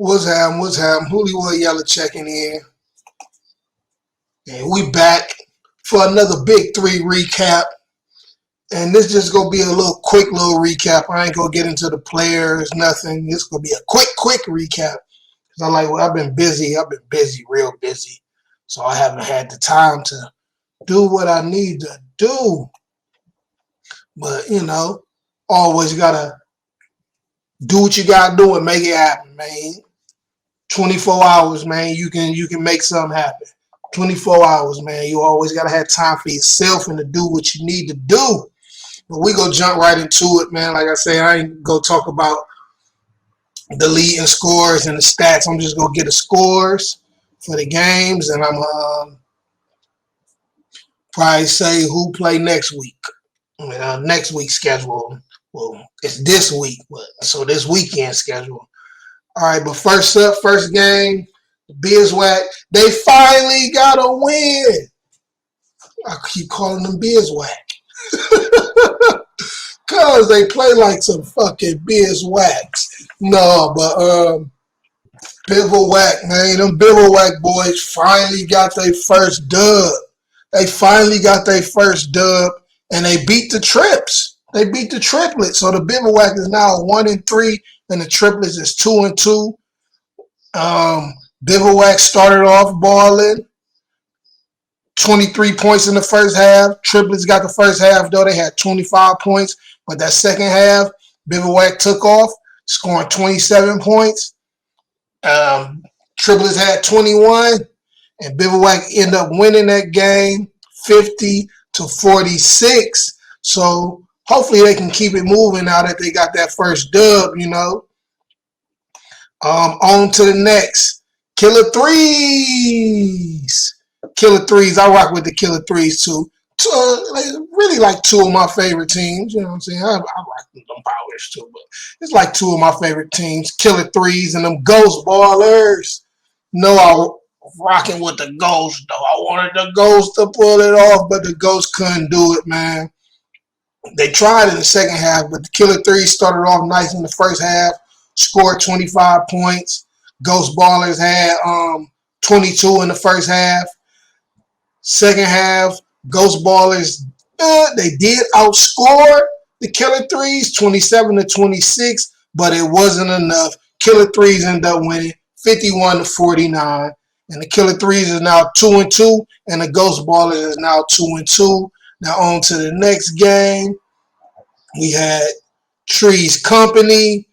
What's happening? Hollywood Yellow checking in. And we back for another Big 3 recap. And this just going to be a quick little recap. I ain't going to get into the players, nothing. It's going to be a quick recap. Because I've been busy. Real busy. So I haven't had the time to do what I need to do. But, always got to do what you got to do and make it happen, man. 24 hours, man, you can make something happen. 24 hours, man. You always got to have time for yourself and to do what you need to do. But we go jump right into it, man. Like I say, I ain't go talk about the leading scores and the stats. I'm just going to get the scores for the games, and I'm probably say who play next week. Next week's schedule. Well, it's this week, so this weekend schedule. All right, but first up, first game, the Beeswax, they finally got a win. I keep calling them Beeswax. Because they play like some fucking Beeswax. No, but Bivouac, man, them Bivouac boys finally got their first dub. They finally got their first dub, and they beat the Trips. They beat the Triplets. So the Bivouac is now 1-3. And the Triplets is 2-2. Bivouac started off balling. 23 points in the first half. Triplets got the first half, though. They had 25 points. But that second half, Bivouac took off, scoring 27 points. Triplets had 21. And Bivouac ended up winning that game 50-46. So hopefully they can keep it moving now that they got that first dub, On to the next. Killer Threes. Killer Threes. I rock with the Killer Threes too. Really like two of my favorite teams. You know what I'm saying? I rock with them Powers too, but it's like two of my favorite teams. Killer Threes and them Ghost Ballers. No, I was rocking with the Ghost though. I wanted the Ghost to pull it off, but the Ghost couldn't do it, man. They tried in the second half, but the Killer Threes started off nice in the first half, scored 25 points. Ghost Ballers had 22 in the first half. Second half, Ghost Ballers, they did outscore the Killer Threes 27-26, but it wasn't enough. Killer Threes ended up winning 51-49, and the Killer Threes is now 2-2, and the Ghost Ballers is now 2-2. Now on to the next game. We had Trees Company.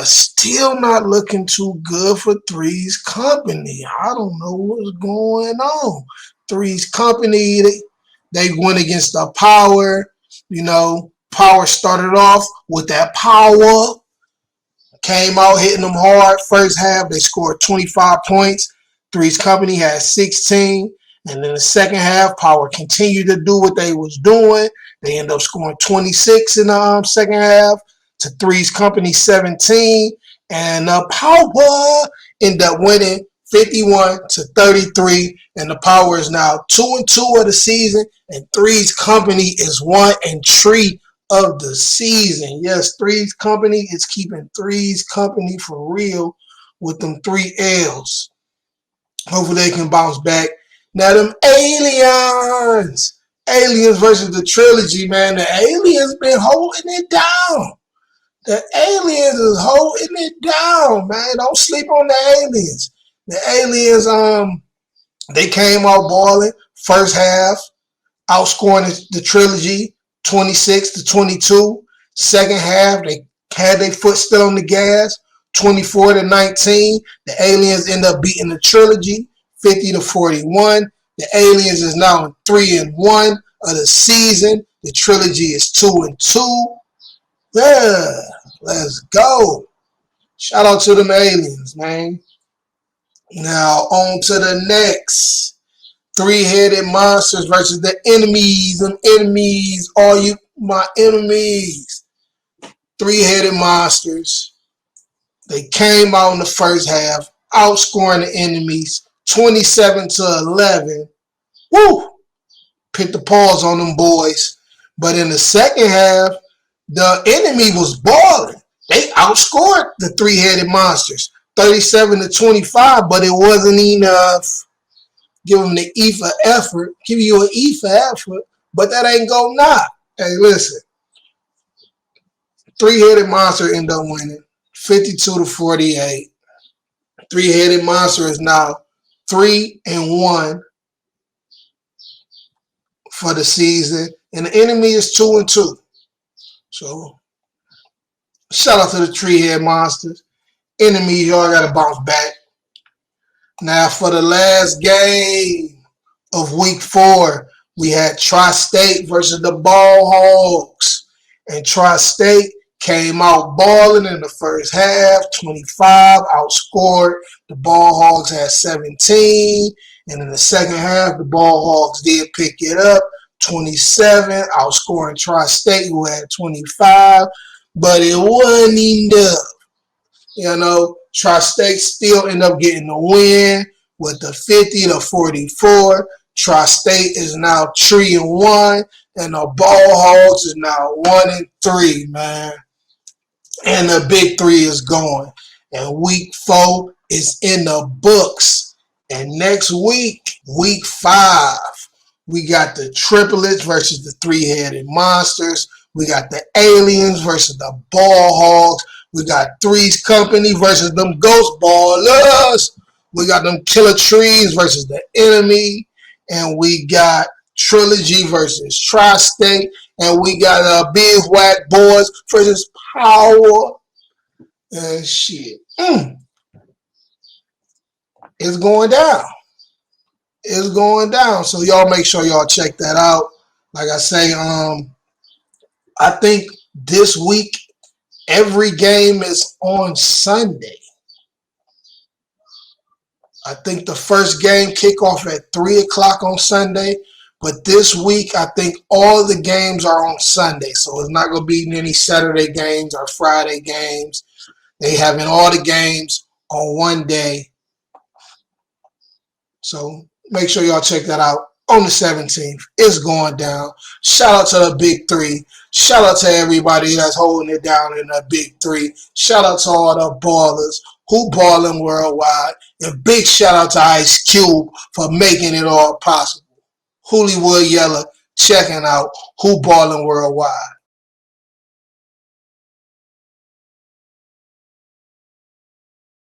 Still not looking too good for Threes Company. I don't know what's going on. Threes Company, they went against the Power. Power started off with that power. Came out hitting them hard. First half, they scored 25 points. Threes Company had 16. And then the second half, Power continued to do what they was doing. They ended up scoring 26 in the second half to Threes Company 17. And Power ended up winning 51-33. And the Power is now 2-2 of the season. And Threes Company is 1-3 of the season. Yes, Threes Company is keeping Threes Company for real with them 3 L's. Hopefully they can bounce back. Now them Aliens versus the Trilogy, man. The Aliens been holding it down. The Aliens is holding it down, man. Don't sleep on the Aliens. The Aliens, they came out balling first half, outscoring the Trilogy 26-22. Second half, they had their foot still on the gas, 24-19. The Aliens end up beating the Trilogy 50-41. The Aliens is now in 3-1 of the season. The Trilogy is 2-2. Yeah, let's go. Shout out to them Aliens, man. Now on to the next. Three-headed monsters versus the enemies. Them enemies, all you my enemies. Three-headed monsters. They came out in the first half, outscoring the enemies 27-11. Woo! Put the pause on them boys. But in the second half, the enemy was balling. They outscored the three-headed monsters 37-25, but it wasn't enough. Give them the E for effort. Give you an E for effort, but that ain't go knock. Hey, listen. Three-headed monster end up winning 52-48. Three-headed monster is now 3-1 for the season, and the enemy is 2-2. So shout out to the three-head monsters. Enemy, y'all gotta bounce back. Now for the last game of week 4, we had TriState versus the Ball Hogs. And TriState came out balling in the first half, 25, outscored. The Ball Hogs had 17. And in the second half, the Ball Hogs did pick it up, 27, outscoring TriState, who had 25. But it wasn't enough. You know, TriState still ended up getting the win with the 50-44. TriState is now 3-1, and the Ball Hogs is now 1-3, man. And the big 3 is going. And week 4 is in the books. And next week, week 5, we got the triplets versus the three-headed monsters. We got the aliens versus the Ball Hogs. We got Three's Company versus them Ghost Ballers. We got them Killer Trees versus the enemy. And we got Trilogy versus TriState. And we got Big Whack Boys versus Power. And shit. It's going down. It's going down. So y'all make sure y'all check that out. Like I say, I think this week, every game is on Sunday. I think the first game kick off at 3 o'clock on Sunday. But this week, I think all the games are on Sunday. So it's not going to be any Saturday games or Friday games. They having all the games on one day. So make sure y'all check that out on the 17th. It's going down. Shout out to the big 3. Shout out to everybody that's holding it down in the big 3. Shout out to all the ballers, HooBallinWorldwide, and big shout out to Ice Cube for making it all possible. Hollywood Yeller checking out HooBallinWorldwide.